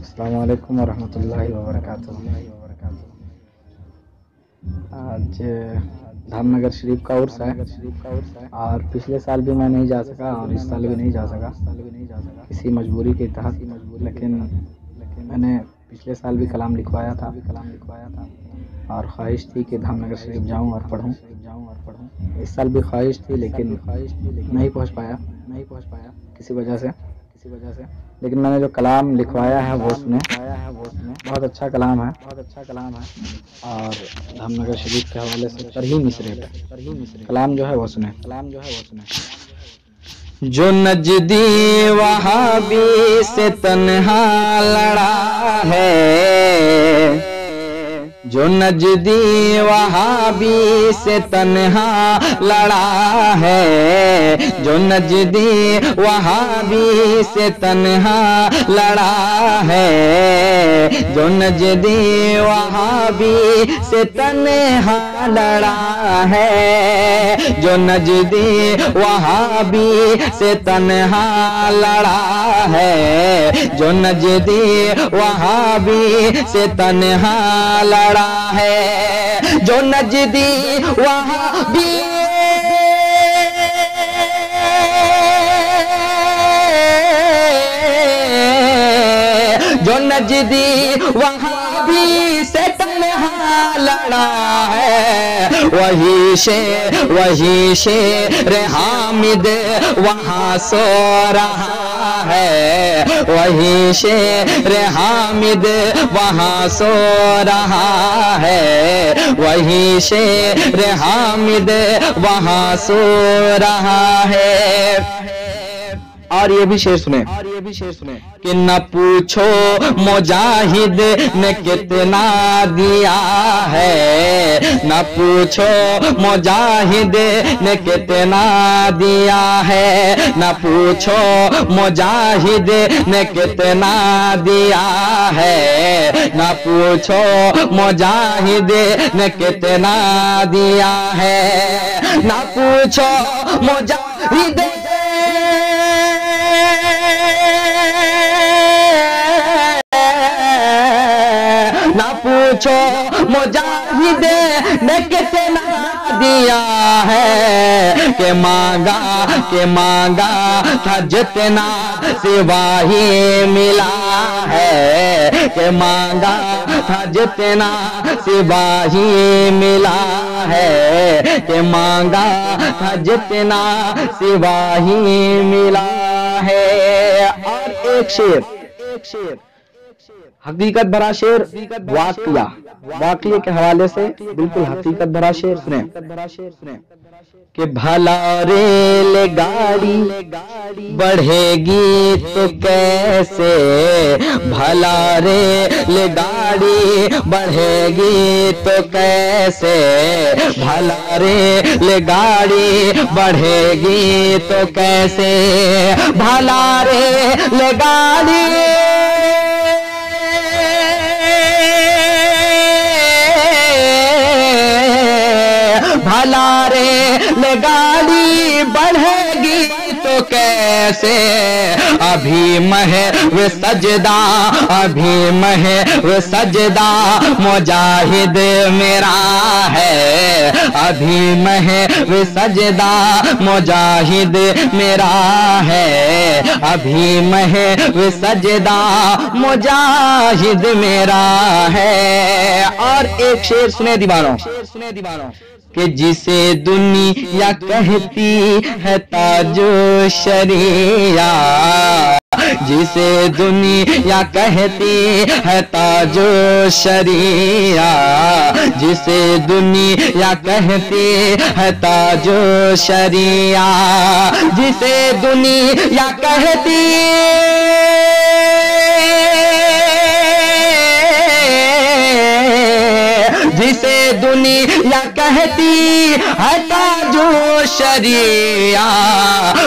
अस्सलाम वालेकुम वरहमतुल्लाहि वबरकातुहू। आज धामनगर शरीफ का उर्स है और पिछले साल भी मैं नहीं जा सका और इस साल भी नहीं जा सका किसी मजबूरी के तहत। लेकिन मैंने पिछले साल भी कलाम लिखवाया था और ख्वाहिश थी कि धामनगर शरीफ जाऊं और पढूं। इस साल भी ख्वाहिश थी लेकिन नहीं पहुंच पाया किसी वजह से। लेकिन मैंने जो कलाम लिखवाया है वो सुने, बहुत अच्छा कलाम है और धामनगर शरीफ के हवाले से तरही मिसरे पे कलाम जो है वो सुने। जो नजदी वहाबी से तन्हा लड़ा है, जो नजदी वहाबी से तन्हा लड़ा है, जो नजदी वहाबी से तन्हा लड़ा है, जो नजदी वहाबी से तन्हा लड़ा है, जो नजदी वहाबी से तन्हा लड़ा है, जो नजदी वहाबी से तन्हा लड़ा है, जो नजदी वहाबी जो नजदी वहाबी से तन्हा लड़ा है, वही शेर हामिद वहाँ सो रहा है, वही शेर हामिद वहाँ सो रहा है, वही शेर हामिद वहाँ सो रहा है। और ये भी शेर सुने कि न पूछो मुजाहिद ने कितना दिया है, न पूछो मुजाहिद ने कितना दिया है, न पूछो मुजाहिद ने कितना दिया है, न पूछो मुजाहिद ने कितना दिया है, न पूछो मुजाहिद ना पूछो मुजाहिद ने कितना दिया है, के मांगा था जितना सिवाही मिला है, के मांगा था जितना सिवाही मिला है, के मांगा था जितना सिवाही मिला है। और एक शेर हकीकत भरा शेर, वाकया के हवाले से बिल्कुल हकीकत भरा शेर सुने कि भला रेलगाड़ी बढ़ेगी तो कैसे, भला रेलगाड़ी बढ़ेगी तो कैसे, भला रेलगाड़ी बढ़ेगी तो कैसे, भला रेलगाड़ी भला रेलगाड़ी बढ़ेगी तो कैसे, अभी महव सजदा मुजाहिद मेरा है, अभी महव सजदा मुजाहिद मेरा है, अभी महव सजदा मुजाहिद मेरा है। और एक शेर सुने दीवारों कि जिसे दुनिया कहती है ताजो शरिया, जिसे दुनिया कहती है ताजो शरिया, जिसे दुनिया कहती है ताजो शरिया, जिसे दुनिया कहती जिसे दुनिया कहती है ताजो शरिया,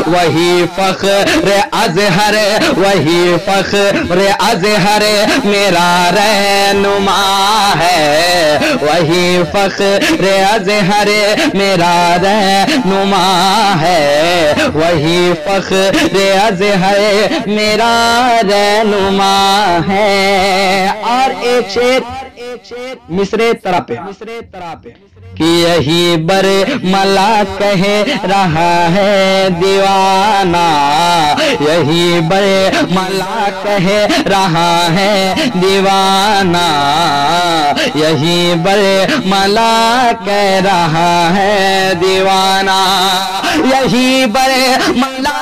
वही फख्र अज़हर, वही फख्र अज़हर मेरा रहनुमा है, वही फख्र अज़हर मेरा रहनुमा है, वही फख्र अज़हर मेरा रहनुमा है। और एक शेर मिसरे तरह पे कि यही बर मला कह रहा है दीवाना, यही बर मला कह रहा है दीवाना, यही बर मला कह रहा है दीवाना, यही बर मला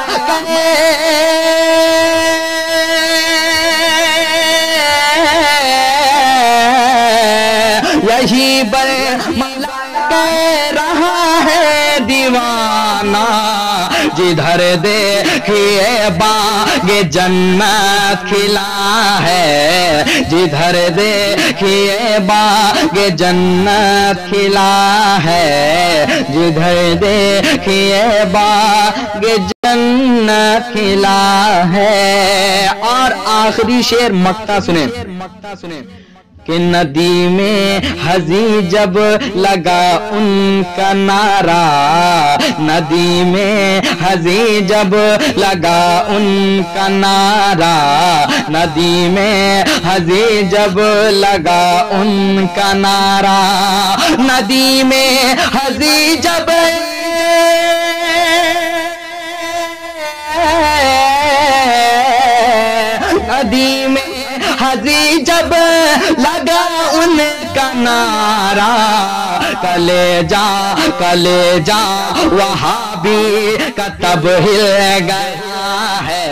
यही बर मला कह रहा है दीवाना, जिधर देखिए बागे जन्नत खिला है, जिधर देखिए बागे जन्नत खिला है, जिधर देखिए बागे जन्नत खिला है। और आखिरी शेर मक्ता सुने कि नदी में हजी जब लगा उनका नारा, नदी में हजी जब लगा उनका नारा, नदी में हजी जब लगा उनका नारा, नदी में हजी जब नदी में हजी जब लगा उनका नारा, कलेजा वहां भी कतब हिल गया है,